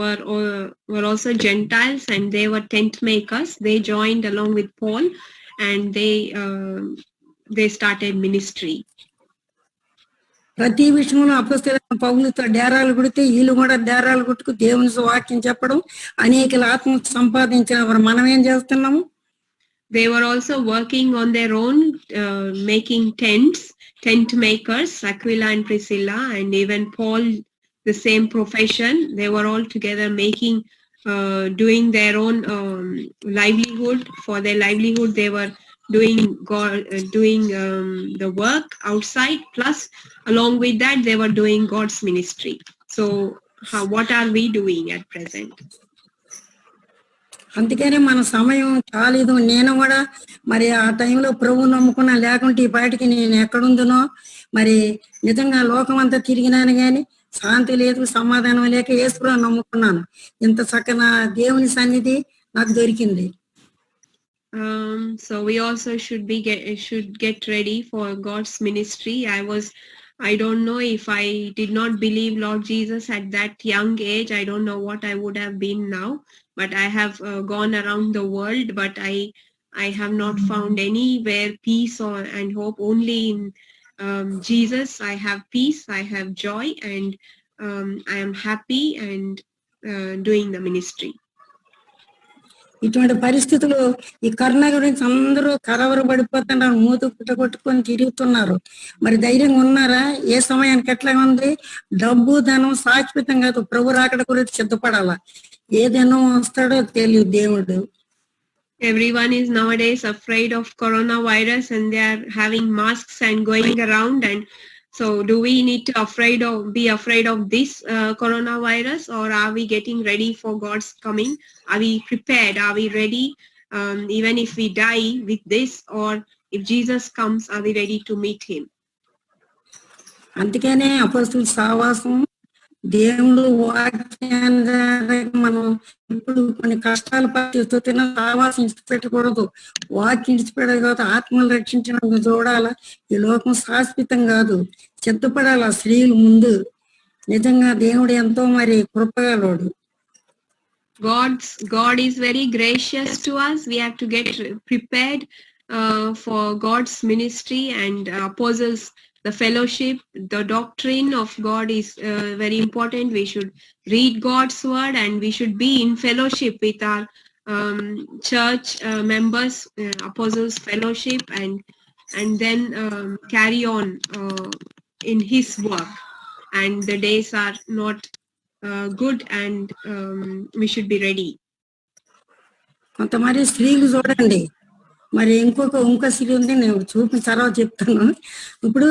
were also Gentiles, and they were tent makers. They joined along with Paul, and they started ministry. ప్రతి విషయంలో అపొస్తలులైన పౌలుతో డేరాలు గుడితే వీళ్ళు కూడా డేరాలు గుట్టుకు దేవుని వాక్యం చెప్పడం, అనేక ఆత్మ సంపాదించిన మనం ఏం చేస్తున్నాము? They were also working on their own, making tents, tent makers, Aquila and Priscilla, and even Paul, the same profession. They were all together making, doing their own livelihood. For their livelihood, they were doing the work outside. Plus, along with that, they were doing God's ministry. So, what are we doing at present? అందుకనే మన సమయం చాలా ఇది. నేను కూడా మరి ఆ టైంలో ప్రభువు నమ్ముకున్నా, లేకుంటే ఈ పాటికి నేను ఎక్కడుందునో. మరి నిజంగా లోకం అంతా తిరిగినాను కానీ శాంతి లేదు, సమాధానం లేక యేసుప్రభువుని నమ్ముకున్నాను. ఇంత చక్కన దేవుని సన్నిధి నాకు దొరికింది. So we also should get ready for God's ministry. I don't know if I did not believe Lord Jesus at that young age. I don't know what I would have been now, but I have gone around the world, but I have not found anywhere peace and hope. Only in Jesus I have peace, I have joy, and I am happy and doing the ministry. ఇటువంటి పరిస్థితులు ఈ corona గురించి అందరూ కలవరపడిపోతున్నారు, మూతు పుట్ట కొట్టుకొని తిరుగుతున్నారు. మరి ధైర్యంగా ఉన్నారా? ఏ సమయానికి ఎట్లా ఉంది? డబ్బు ధనం శాశ్వతం కాదు. ప్రభు రాకడ గురించి సిద్ధపడాలా. ఏదైనా వస్తాడో తెలియదు దేవుడు. Everyone is nowadays afraid of coronavirus, and they are having masks and going around. And so, do we need to be afraid of this coronavirus, or are we getting ready for God's coming? Are we prepared? Are we ready? Even if we die with this, or if Jesus comes, are we ready to meet him? అందుకనే అపొస్తలుల సహవాసం, దేవుడు వాక్యాన్ని మనం ఇప్పుడు కొన్ని కష్టాల పరిస్థితున్న సహవాసం ఇచ్చిపెట్టకూడదు. వాక్యం ఇచ్చిపెట్టదు కాదు. ఆత్మలు రక్షించిన చూడాలా. ఈ లోకం శాశ్వతం కాదు. సిద్ధపడాలా స్త్రీలు ముందు. నిజంగా దేవుడు ఎంతో మరి కృపగలడు. God is very gracious to us. We have to get prepared for God's ministry and apostles. The fellowship, the doctrine of God is very important. We should read God's word, and we should be in fellowship with our church members, apostles fellowship, and then carry on in his work. And the days are not good, and we should be ready. కొంతమంది స్త్రీలు చూడండి, మరి ఇంకొక స్త్రీ ఉంది, నేను తర్వాత చెప్తాను. ఇప్పుడు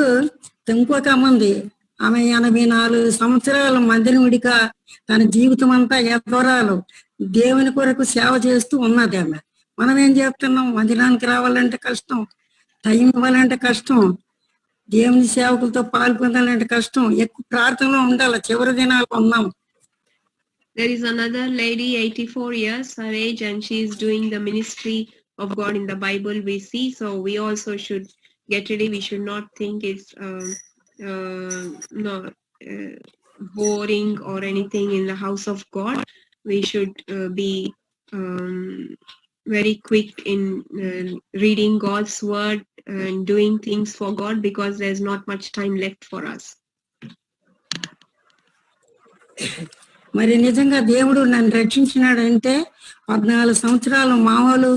ఇంకొక అమ్మ ఉంది. ఆమె 84 సంవత్సరాల మందిరముడిగా తన జీవితం అంతా ఎదవరాలు దేవుని కొరకు సేవ చేస్తూ ఉన్నది ఆమె. మనం ఏం చేస్తున్నాం? మందిరానికి రావాలంటే కష్టం, టైం ఇవ్వాలంటే కష్టం, దేవుని సేవకులతో పాల్పొందాలంటే కష్టం, ఎక్కువ ప్రార్థనలో ఉండాలి. చివరి దినాలు ఉన్నాం. There is another lady, 84 years her age, and she is doing the ministry of God in the Bible we see. So we also should get ready. We should not think it's boring or anything in the house of God. We should be very quick in reading God's word and doing things for God, because there's not much time left for us. మరి నిజంగా దేవుడు నన్ను రక్షించినాడంటే 14 సంవత్సరాలు మామూలు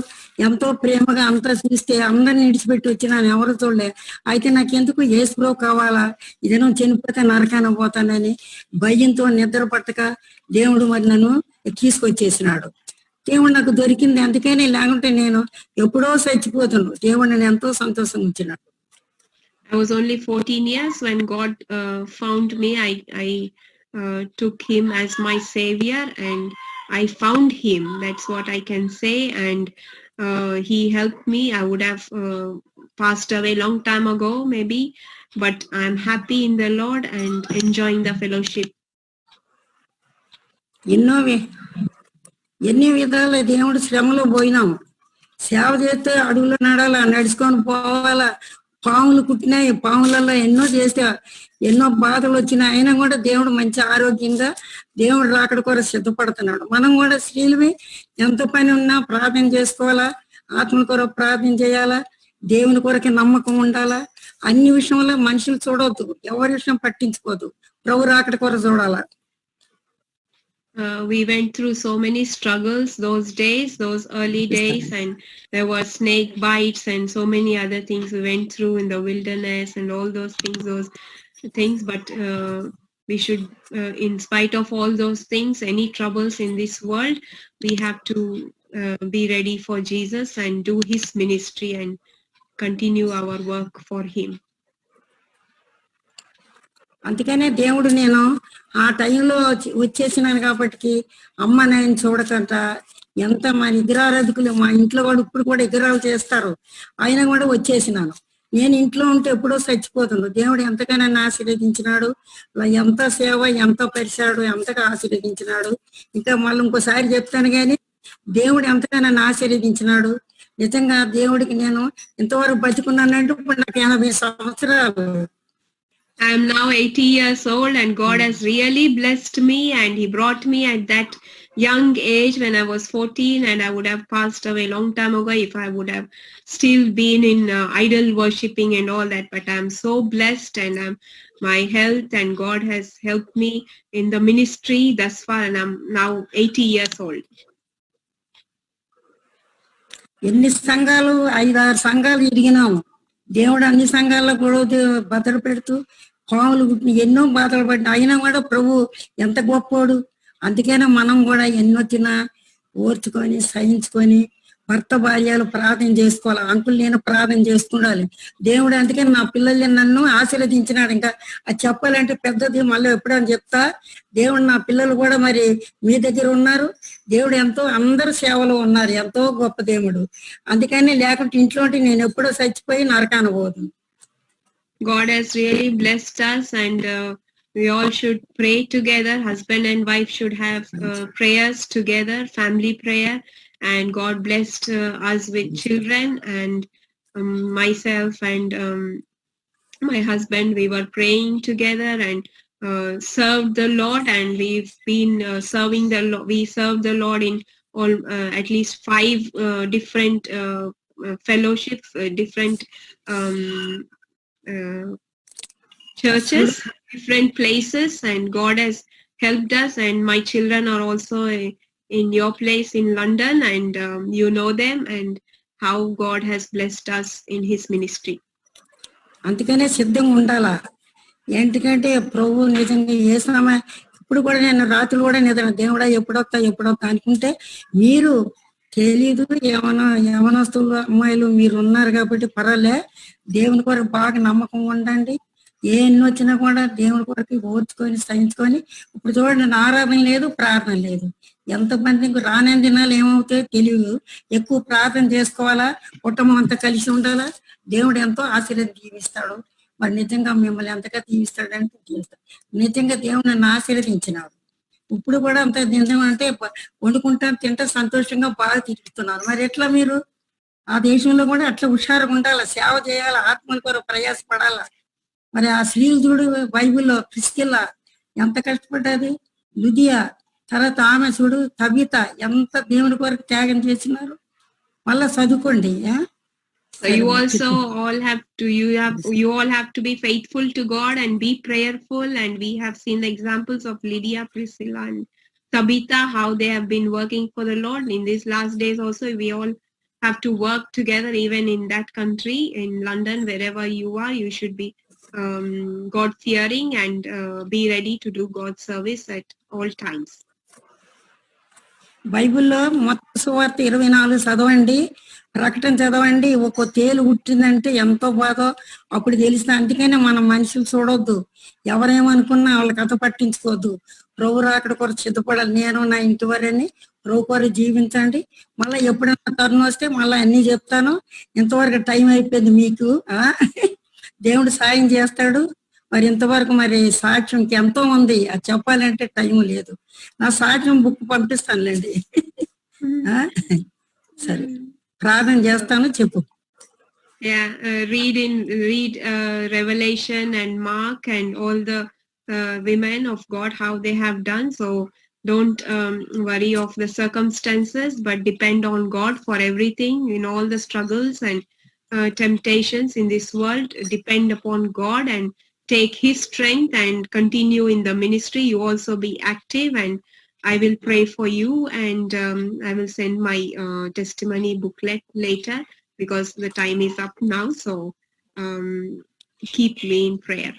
ఎంతో ప్రేమగా అంతా చూస్తే అందరిని విడిచిపెట్టి వచ్చినాను, ఎవరు చూడలే. అయితే నాకెందుకు యేసుప్రభు కావాలా, ఇదేనో చనిపోతే నరకాన పోతానని భయంతో నిద్ర పట్టక దేవుడు మరి నన్ను తీసుకొచ్చేసినాడు. దేవుడు నాకు దొరికింది, అందుకని లేకుంటే నేను ఎప్పుడో చచ్చిపోతున్నాను. దేవుడు నన్ను ఎంతో సంతోషంగా ఉంచినాడు. I was only 14 years when God found me. I took him as my savior and I found him. That's what I can say. And he helped me. I would have passed away long time ago maybe, but I'm happy in the Lord and enjoying the fellowship. ఎన్ని విధాల దేవుడు శ్రమలో పోయినాము. సేవ చేస్తే అడుగులో నడాలా, నడుచుకొని పోవాలా, పాములు కుట్టినాయి, పాములలో ఎన్నో చేస్తే ఎన్నో బాధలు వచ్చినాయి. అయినా కూడా దేవుడు మంచి ఆరోగ్యంగా దేవుడు రాకడ కూడా సిద్ధపడుతున్నాడు. మనం కూడా స్త్రీలవి ఎంత పని ఉన్నా ప్రార్థన చేసుకోవాలా, ఆత్మల కొరకు ప్రార్థన చేయాలా, దేవుని కొరకు నమ్మకం ఉండాలా. అన్ని విషయంలో మనుషులు చూడవద్దు, ఎవరి విషయం పట్టించుకోవద్దు, ప్రభు రాకడ కొరకు చూడాలా. We went through so many struggles those days, those early days, and there were snake bites and so many other things we went through in the wilderness and all those things. But we should, in spite of all those things, any troubles in this world, we have to be ready for Jesus and do his ministry and continue our work for him. అందుకనే దేవుడు నేను ఆ టైంలో వచ్చేసినాను కాబట్టి అమ్మ నేను చూడకంట ఎంత మా విగ్రహారాధకులు మా ఇంట్లో కూడా ఇప్పుడు కూడా విగ్రహాలు చేస్తారు, అయినా కూడా వచ్చేసినాను. నేను ఇంట్లో ఉంటే ఎప్పుడో చచ్చిపోతున్నాను. దేవుడు ఎంతగానో ఆశీర్వదించినాడు, ఎంత సేవ ఎంత పరిచాడు, ఎంతగా ఆశీర్వదించినాడు. ఇంకా మళ్ళీ ఇంకోసారి చెప్తాను కానీ దేవుడు ఎంతగానో ఆశీర్వదించినాడు. నిజంగా దేవుడికి నేను ఇంతవరకు బతికున్నానంటే ఇప్పుడు నాకు 80 సంవత్సరాలు. I am now 80 years old and God has really blessed me, and he brought me at that young age when I was 14, and I would have passed away long time ago if I would have still been in idol worshipping and all that. But I am so blessed, and my health and God has helped me in the ministry thus far, and I'm now 80 years old. ఎన్ని సంఘాలు 5-6 సంఘాలు ఇరిగినాము. దేవుడు అన్ని సంఘాల్లో కూడా భద్ర పెడుతూ పాములు గుట్టిన ఎన్నో బాధలు పడిన, అయినా కూడా ప్రభు ఎంత గొప్పోడు. అందుకనే మనం కూడా ఎన్నొచ్చినా ఓర్చుకొని సహించుకొని భర్త భార్యలు ప్రార్థన చేసుకోవాలి. అంకులు నేను ప్రార్థన చేసుకుండాలి. దేవుడు అందుకని నా పిల్లల్ని నన్ను ఆశీర్వదించినాడు. ఇంకా అది చెప్పాలంటే పెద్దది, మళ్ళీ ఎప్పుడని చెప్తా. దేవుడు నా పిల్లలు కూడా మరి మీ దగ్గర ఉన్నారు. దేవుడు ఎంతో అందరు సేవలో ఉన్నారు, ఎంతో గొప్ప దేవుడు. అందుకని లేకుంటే ఇంట్లో నేను ఎప్పుడో చచ్చిపోయి నరకాన పోదు. God has really blessed us, and we all should pray together. Husband and wife should have prayers together, family prayer, and God blessed us with children, and myself and my husband, we were praying together and served the Lord, and we've been serving the Lord. We served the Lord in all at least 5 different fellowships, different churches, different places, and God has helped us. And my children are also in your place in London, and you know them and how God has blessed us in his ministry. అందుకనే సిద్ధంగా ఉండాలా. ఎందుకంటే ప్రభు నిజంగా ఏ సమయం ఇప్పుడు కూడా నేను రాత్రులు కూడా నిద్ర దేవుడా ఎప్పుడొస్తా అనుకుంటే మీరు తెలీదు. యవనస్తులు అమ్మాయిలు మీరు ఉన్నారు కాబట్టి పర్వాలే, దేవుని కొరకు బాగా నమ్మకం ఉండండి. ఎన్ని వచ్చినా కూడా దేవుని కొరకు ఓర్చుకొని సహించుకొని. ఇప్పుడు చూడండి, ఆరాధన లేదు, ప్రార్థన లేదు. ఎంతమందికి రాని దినాలు ఏమవుతాయో తెలియదు. ఎక్కువ ప్రార్థన చేసుకోవాలా, కుటుంబం అంతా కలిసి ఉండాలా. దేవుడు ఎంతో ఆశీర్వాదం దీవిస్తాడు. మరి నిజంగా మిమ్మల్ని ఎంతగా దీవిస్తాడంటే దీవిస్తాడు. నిజంగా దేవుడు నన్ను ఆశీర్వదించినాడు. ఇప్పుడు కూడా అంత నిజం అంటే వండుకుంటా తింటా సంతోషంగా బాగా తిరుగుతున్నారు. మరి ఎట్లా మీరు ఆ దేశంలో కూడా అట్లా హుషారుగా ఉండాలా, సేవ చేయాలా, ఆత్మల కొరకు ప్రయాసపడాలా. మరి ఆ స్త్రీలు చూడు, బైబిల్లో ప్రిస్కిల్లా ఎంత కష్టపడ్డది, లుదియా, తర్వాత ఆమె చూడు తబిత ఎంత దేవుని కొరకు త్యాగం చేసినారు. మళ్ళా చదువుకోండి. So you also all have to, you all have to be faithful to God and be prayerful. And we have seen the examples of Lydia, Priscilla, and Tabitha, how they have been working for the Lord in these last days. Also, we all have to work together, even in that country, in London, wherever you are. You should be God fearing and be ready to do God's service at all times. బైబిల్లో మొత్తం సువార్త 24 చదవండి, ప్రకటన చదవండి. ఒక తేలు పుట్టిందంటే ఎంతో బాధో అప్పుడు తెలిసిన. అందుకనే మనం మనుషులు చూడొద్దు, ఎవరేమనుకున్నా వాళ్ళ కథ పట్టించుకోవద్దు. ప్రభు రాకడ కొరకు సిద్ధపడాలి. నేను నా ఇంటి వారిని ప్రభు కొరకు జీవించండి. మళ్ళీ ఎప్పుడైనా తరుణం వస్తే మళ్ళీ అన్ని చెప్తాను. ఇంతవరకు టైం అయిపోయింది మీకు. దేవుడు సాయం చేస్తాడు. మరి ఇంతవరకు మరి సాక్ష్యం ఎంతో ఉంది, అది చెప్పాలంటే టైం లేదు. నా సాక్ష్యం బుక్ పంపిస్తానులేండి. సరే, ప్రార్థన చేస్తాను, చెప్పు. Yeah, read Revelation and Mark and all the women of God, how they have done. So don't worry of the circumstances, but depend on God for everything. In all the struggles and temptations in this world, depend upon God and take his strength and continue in the ministry. You also be active, and I will pray for you, and I will send my testimony booklet later because the time is up now. So keep me in prayer.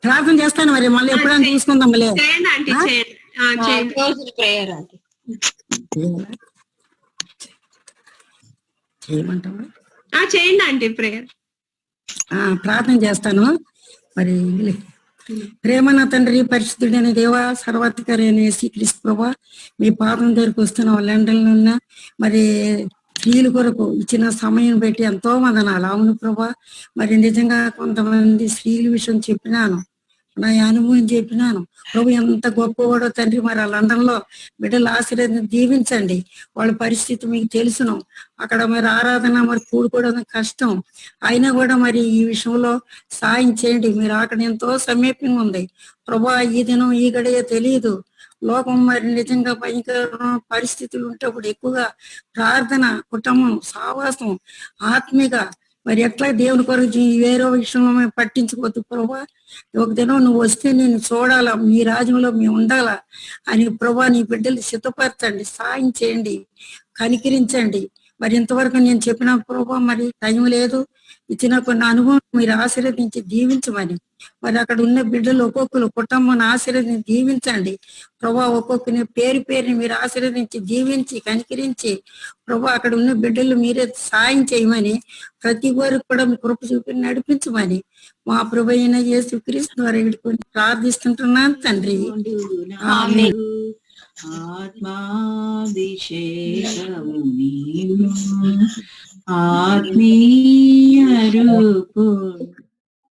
ప్రార్థన చేస్తాను మరి మళ్ళీ ఎప్పుడైనా తీసుకుందాం. చేయండి aunty, చేయండి prayer aunty. చేయమంటావా? చేయండి ఆంటీ ప్రేయర్. ప్రార్థన చేస్తాను. మరి ప్రేమన తండ్రి, పరిశుద్ధుడైన దేవ, సర్వాధికారి అయిన యేసుక్రీస్తు ప్రభువా, మీ పాదం దగ్గరికి వస్తున్న లండన్ ఉన్న మరి స్త్రీల కొరకు ఇచ్చిన సమయం పెట్టి ఎంతో వందనాలు. అవును ప్రభా, మరి నిజంగా కొంతమంది స్త్రీల విషయం చెప్పినాను, నా అనుభవం చెప్పినాను. ప్రభు ఎంత గొప్పవాడో తండ్రి. మరి ఆ లండన్ లో బిడ్డలు ఆశీర్వాదం దీవించండి. వాళ్ళ పరిస్థితి మీకు తెలుసును. అక్కడ మరి ఆరాధన మరి కూడుకోవడం కష్టం, అయినా కూడా మరి ఈ విషయంలో సాయం చేయండి. మీరు అక్కడ ఎంతో సమీపంగా ఉంది ప్రభా. ఈ దినం ఈ గడియ తెలియదు. లోకం మరి నిజంగా భయంకర పరిస్థితులు ఉంటప్పుడు ఎక్కువగా ప్రార్థన, కుటుంబం, సావాసం, ఆత్మీయ మరి ఎట్లా దేవుని కొరకు వేరే విషయంలో మేము పట్టించుకోవద్దు ప్రభా. ఒక దినం నువ్వు వస్తే నేను చూడాలా, మీ రాజ్యంలో మేము ఉండాలా అని ప్రభా నీ బిడ్డలు సిద్ధపరచండి, సాయం చేయండి, కనికరించండి. మరి ఇంతవరకు నేను చెప్పిన ప్రభా మరి టైం లేదు, ఇచ్చిన కొన్ని అనుభవం మీరు ఆశీర్వదించి దీవించమని, మరి అక్కడ ఉన్న బిడ్డలు ఒక్కొక్కరు కుటుంబాన్ని ఆశీర్వదించి దీవించండి ప్రభా. ఒక్కొక్కరిని పేరు పేరుని మీరు ఆశీర్వదించి దీవించి కనికరించి ప్రభా, అక్కడ ఉన్న బిడ్డలు మీరే సాయం చేయమని, ప్రతి వారికి కూడా మీ కృప చూపి నడిపించమని మా ప్రభు అయిన యేసుక్రీస్తు ద్వారా వీడుకొని ప్రార్థిస్తుంటున్నాను తండ్రి. ఆత్మాభిషేకము నీవు, ఆత్మీయ రూపు